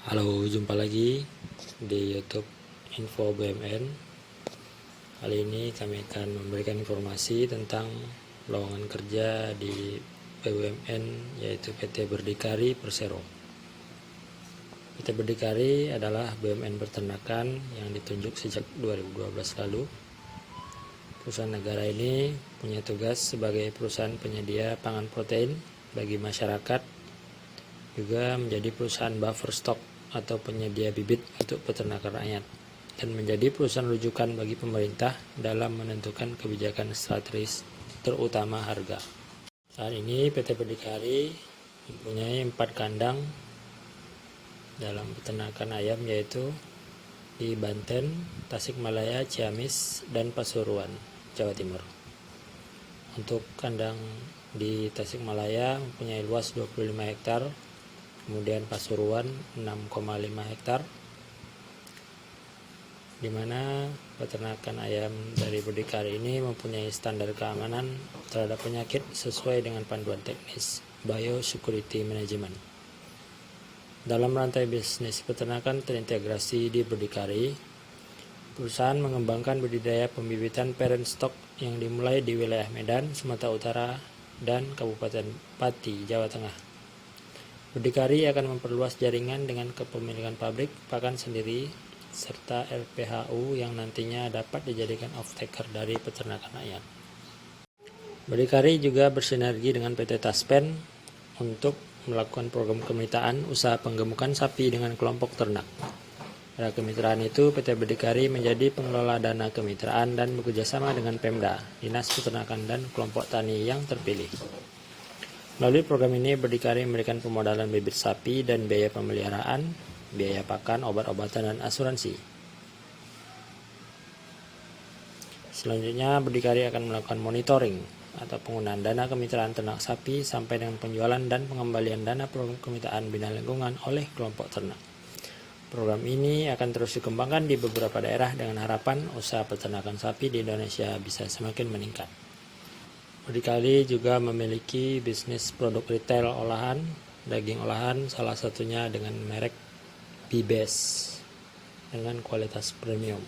Halo, jumpa lagi di YouTube Info BUMN. Kali ini kami akan memberikan informasi tentang lowongan kerja di BUMN, yaitu PT Berdikari Persero. PT Berdikari adalah BUMN peternakan yang ditunjuk sejak 2012 lalu. Perusahaan negara ini punya tugas sebagai perusahaan penyedia pangan protein bagi masyarakat, juga menjadi perusahaan buffer stock atau penyedia bibit untuk peternakan rakyat, dan menjadi perusahaan rujukan bagi pemerintah dalam menentukan kebijakan strategis, terutama harga. Saat ini PT Berdikari mempunyai 4 kandang dalam peternakan ayam, yaitu di Banten, Tasikmalaya, Ciamis, dan Pasuruan, Jawa Timur. Untuk kandang di Tasikmalaya mempunyai luas 25 hektar, kemudian Pasuruan 6,5 hektar, di mana peternakan ayam dari Berdikari ini mempunyai standar keamanan terhadap penyakit sesuai dengan panduan teknis Biosecurity Management. Dalam rantai bisnis peternakan terintegrasi di Berdikari, perusahaan mengembangkan budidaya pembibitan parent stock yang dimulai di wilayah Medan, Sumatera Utara, dan Kabupaten Pati, Jawa Tengah. Berdikari akan memperluas jaringan dengan kepemilikan pabrik pakan sendiri serta RPHU yang nantinya dapat dijadikan off-taker dari peternakan ayam. Berdikari juga bersinergi dengan PT Taspen untuk melakukan program kemitraan usaha penggemukan sapi dengan kelompok ternak. Pada kemitraan itu, PT Berdikari menjadi pengelola dana kemitraan dan bekerjasama dengan Pemda, Dinas Peternakan, dan kelompok tani yang terpilih. Melalui program ini, Berdikari memberikan pemodalan bibit sapi dan biaya pemeliharaan, biaya pakan, obat-obatan, dan asuransi. Selanjutnya, Berdikari akan melakukan monitoring atau penggunaan dana kemitraan ternak sapi sampai dengan penjualan dan pengembalian dana program kemitraan bina lingkungan oleh kelompok ternak. Program ini akan terus dikembangkan di beberapa daerah dengan harapan usaha peternakan sapi di Indonesia bisa semakin meningkat. Berdikari juga memiliki bisnis produk retail olahan, daging olahan, salah satunya dengan merek Bibes dengan kualitas premium,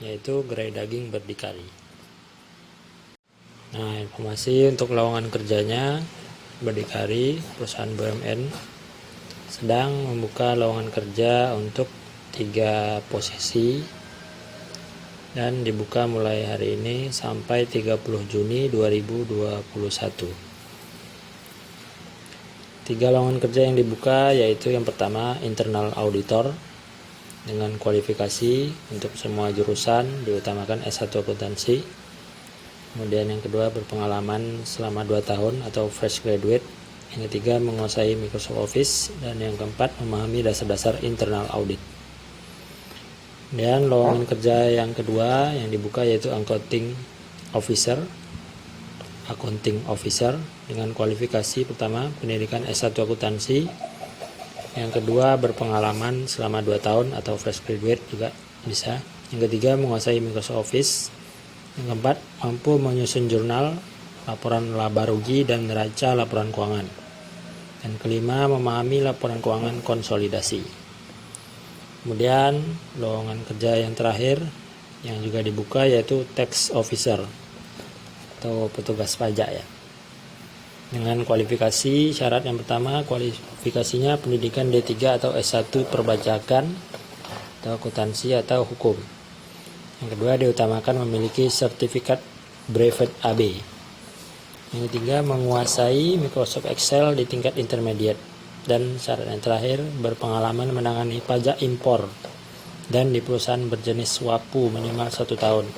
yaitu gerai daging Berdikari. Nah, informasi untuk lowongan kerjanya, Berdikari, perusahaan BUMN, sedang membuka lowongan kerja untuk 3 posisi dan dibuka mulai hari ini sampai 30 Juni 2021. 3 lowongan kerja yang dibuka yaitu yang pertama internal auditor dengan kualifikasi untuk semua jurusan, diutamakan S1 akuntansi. Kemudian yang kedua berpengalaman selama 2 tahun atau fresh graduate. Yang ketiga menguasai Microsoft Office, dan yang keempat memahami dasar-dasar internal audit. Dan lowongan kerja yang kedua yang dibuka yaitu accounting officer dengan kualifikasi pertama pendidikan S1 akuntansi, yang kedua berpengalaman selama 2 tahun atau fresh graduate juga bisa, yang ketiga menguasai Microsoft Office, yang keempat mampu menyusun jurnal, laporan laba rugi, dan neraca laporan keuangan, dan kelima memahami laporan keuangan konsolidasi. Kemudian lowongan kerja yang terakhir yang juga dibuka yaitu tax officer atau petugas pajak ya. Dengan kualifikasi syarat yang pertama, kualifikasinya pendidikan D3 atau S1 perpajakan atau akuntansi atau hukum. Yang kedua diutamakan memiliki sertifikat brevet AB. Yang ketiga menguasai Microsoft Excel di tingkat intermediate. Dan syarat yang terakhir berpengalaman menangani pajak impor dan di perusahaan berjenis WAPU minimal 1 tahun.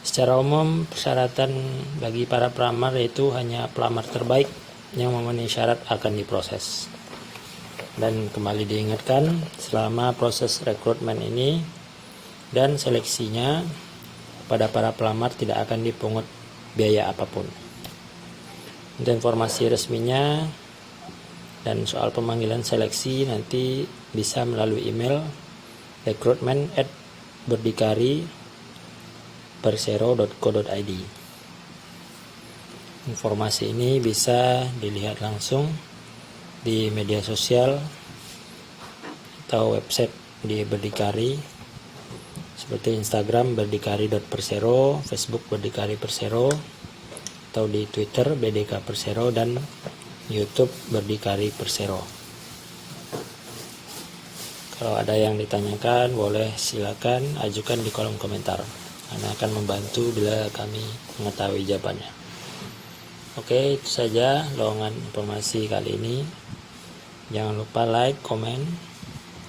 Secara umum persyaratan bagi para pelamar yaitu hanya pelamar terbaik yang memenuhi syarat akan diproses. Dan kembali diingatkan, selama proses rekrutmen ini dan seleksinya pada para pelamar tidak akan dipungut biaya apapun. Untuk informasi resminya dan soal pemanggilan seleksi nanti bisa melalui email recruitment@berdikari.persero.co.id. Informasi ini bisa dilihat langsung di media sosial atau website di Berdikari seperti Instagram berdikari.persero, Facebook Berdikari Persero, atau di Twitter BDK Persero, dan YouTube Berdikari Persero. Kalau ada yang ditanyakan boleh silakan ajukan di kolom komentar, karena akan membantu bila kami mengetahui jawabannya. Oke, itu saja lowongan informasi kali ini. Jangan lupa like, komen,